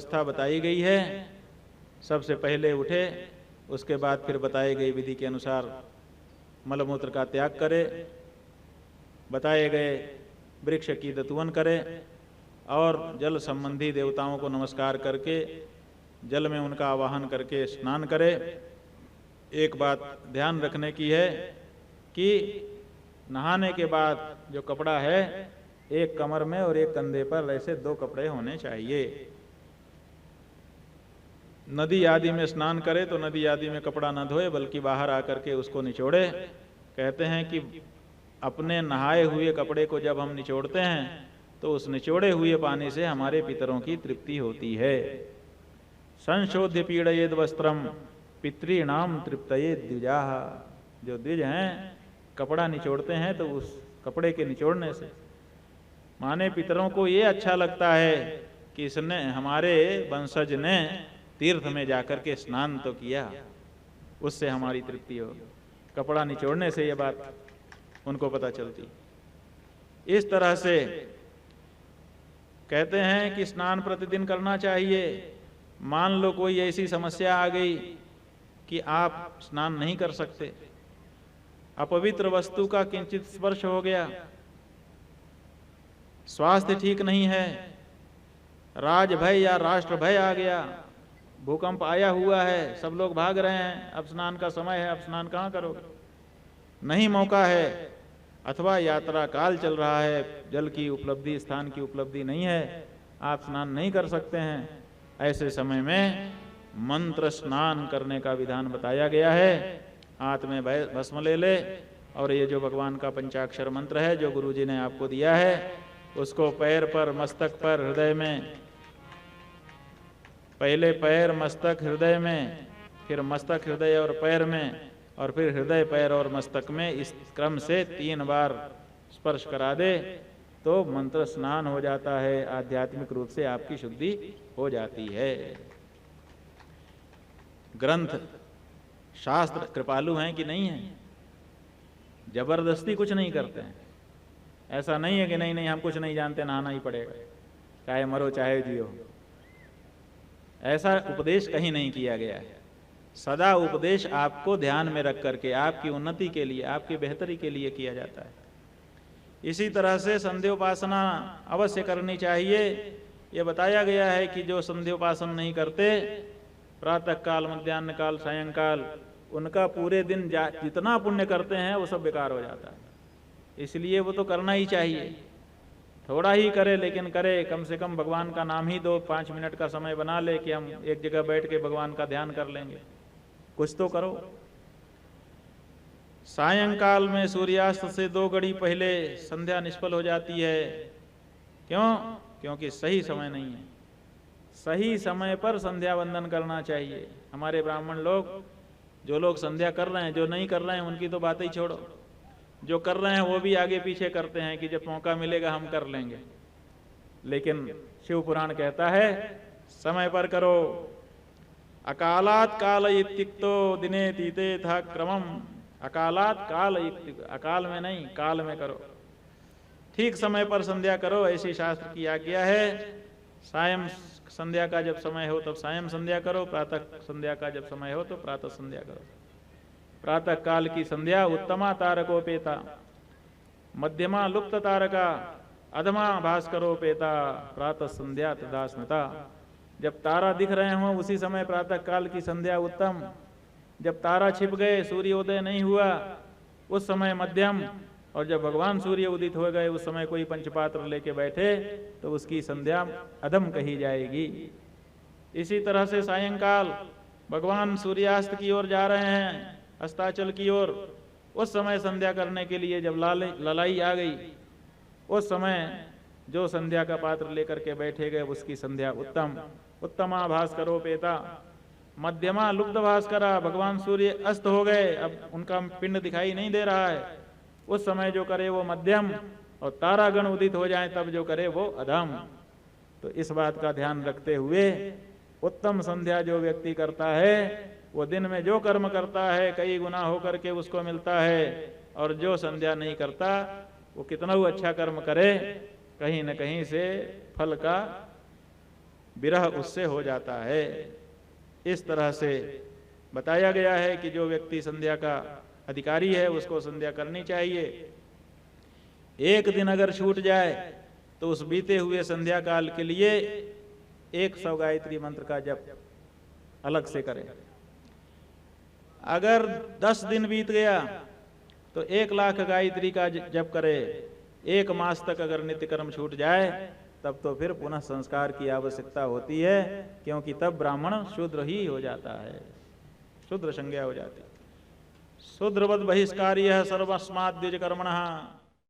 व्यवस्था बताई गई है। सबसे पहले उठे, उसके बाद फिर बताई गई विधि के अनुसार मलमूत्र का त्याग करे, बताए गए वृक्ष की दतुवन करे और जल संबंधी देवताओं को नमस्कार करके जल में उनका आवाहन करके स्नान करे। एक बात ध्यान रखने की है कि नहाने के बाद जो कपड़ा है एक कमर में और एक कंधे पर ऐसे 2 कपड़े होने चाहिए। नदी आदि में स्नान करे तो नदी आदि में कपड़ा न धोए बल्कि बाहर आकर के उसको निचोड़े। कहते हैं कि अपने नहाए हुए कपड़े को जब हम निचोड़ते हैं तो उस निचोड़े हुए पानी से हमारे पितरों की तृप्ति होती है। संशोध्य पीड़येद वस्त्रम पितॄणाम तृप्तये द्विजाः। जो द्विज हैं कपड़ा निचोड़ते हैं तो उस कपड़े के निचोड़ने से माने पितरों को ये अच्छा लगता है कि इसने हमारे वंशज ने तीर्थ में जाकर के स्नान तो किया, उससे हमारी तृप्ति हो। कपड़ा निचोड़ने से ये बात उनको पता चलती। इस तरह से कहते हैं कि स्नान प्रतिदिन करना चाहिए। मान लो कोई ऐसी समस्या आ गई कि आप स्नान नहीं कर सकते, अपवित्र वस्तु का किंचित स्पर्श हो गया, स्वास्थ्य ठीक नहीं है, राज भय या राष्ट्र भय आ गया, भूकंप आया हुआ है, सब लोग भाग रहे हैं, अब स्नान का समय है, अब स्नान कहाँ करोगे, नहीं मौका है, अथवा यात्रा काल चल रहा है, जल की उपलब्धि स्थान की उपलब्धि नहीं है, आप स्नान नहीं कर सकते हैं। ऐसे समय में मंत्र स्नान करने का विधान बताया गया है। हाथ में भस्म ले ले और ये जो भगवान का पंचाक्षर मंत्र है जो गुरुजी ने आपको दिया है उसको पैर पर, मस्तक पर, हृदय में, पहले पैर, मस्तक, हृदय में, फिर मस्तक, हृदय और पैर में, और फिर हृदय, पैर और मस्तक में इस क्रम से 3 बार स्पर्श करा दे तो मंत्र स्नान हो जाता है, आध्यात्मिक रूप से आपकी शुद्धि हो जाती है। ग्रंथ शास्त्र कृपालु हैं कि नहीं है, जबरदस्ती कुछ नहीं करते हैं। ऐसा नहीं है कि नहीं हम कुछ नहीं जानते, नहाना ही पड़ेगा, चाहे मरो चाहे जियो। ऐसा उपदेश कहीं नहीं किया गया है। सदा उपदेश आपको ध्यान में रख करके आपकी उन्नति के लिए, आपकी बेहतरी के लिए किया जाता है। इसी तरह से संध्योपासना अवश्य करनी चाहिए। ये बताया गया है कि जो संध्योपासन नहीं करते, प्रातः काल, मध्याह्न काल, सायंकाल, उनका पूरे दिन जितना पुण्य करते हैं वो सब बेकार हो जाता है। इसलिए वो तो करना ही चाहिए, थोड़ा ही करे लेकिन करे, कम से कम भगवान का नाम ही दो, 5 मिनट का समय बना ले कि हम एक जगह बैठ के भगवान का ध्यान कर लेंगे, कुछ तो करो। सायंकाल में सूर्यास्त से 2 घड़ी पहले संध्या निष्फल हो जाती है। क्यों? क्योंकि सही समय नहीं है। सही समय पर संध्या वंदन करना चाहिए। हमारे ब्राह्मण लोग, जो लोग संध्या कर रहे हैं, जो नहीं कर रहे हैं उनकी तो बात ही छोड़ो, जो कर रहे हैं वो भी आगे पीछे करते हैं कि जब मौका मिलेगा हम कर लेंगे। लेकिन शिव पुराण कहता है समय पर करो। अकालात काल इत्युक्तो दिने तीते था क्रमम। अकालात काल, अकाल में नहीं, काल में करो। ठीक समय पर संध्या करो, ऐसी शास्त्र की आज्ञा है। सायं संध्या का जब समय हो तब सायं संध्या करो, प्रातः संध्या का जब समय हो तो प्रातः संध्या करो। प्रातः काल की संध्या उत्तमा तारकोपेता, मध्यमा लुप्त तारका, अधमा भास्करोपेता, प्रातः संध्या तदा स्मृता। जब तारा दिख रहे हों उसी समय प्रातः काल की संध्या उत्तम। जब तारा छिप गए, सूर्योदय नहीं हुआ, उस समय मध्यम। और जब भगवान सूर्य उदित हो गए उस समय कोई पंचपात्र लेके बैठे तो उसकी संध्या अधम कही जाएगी। इसी तरह से सायंकाल भगवान सूर्यास्त की ओर जा रहे हैं, अस्ताचल की ओर, उस समय संध्या करने के लिए जब ललाई आ गई, उस समय जो संध्या का पात्र लेकर के बैठे गए उसकी संध्या उत्तम। उत्तमा भास्करोपेता, मध्यमा लुप्त भास्करा, भगवान सूर्य अस्त हो गए, अब उनका पिंड दिखाई नहीं दे रहा है, उस समय जो करे वो मध्यम, और तारागण उदित हो जाए तब जो करे वो अधम। तो इस बात का ध्यान रखते हुए उत्तम संध्या जो व्यक्ति करता है वो दिन में जो कर्म करता है कई गुना होकर के उसको मिलता है, और जो संध्या नहीं करता वो कितना ही अच्छा कर्म करे कहीं न कहीं से फल का विरह उससे हो जाता है। इस तरह से बताया गया है कि जो व्यक्ति संध्या का अधिकारी है उसको संध्या करनी चाहिए। एक दिन अगर छूट जाए तो उस बीते हुए संध्या काल के लिए 100 गायत्री मंत्र का जप अलग से करें। अगर 10 दिन बीत गया तो 1,00,000 गायत्री का जप करे। 1 मास तक अगर नित्य कर्म छूट जाए तब तो फिर पुनः संस्कार की आवश्यकता होती है, क्योंकि तब ब्राह्मण शूद्र ही हो जाता है, शूद्र संज्ञा हो जाती है। शूद्रवद बहिष्कार्यः सर्वस्माद् द्विज कर्मणः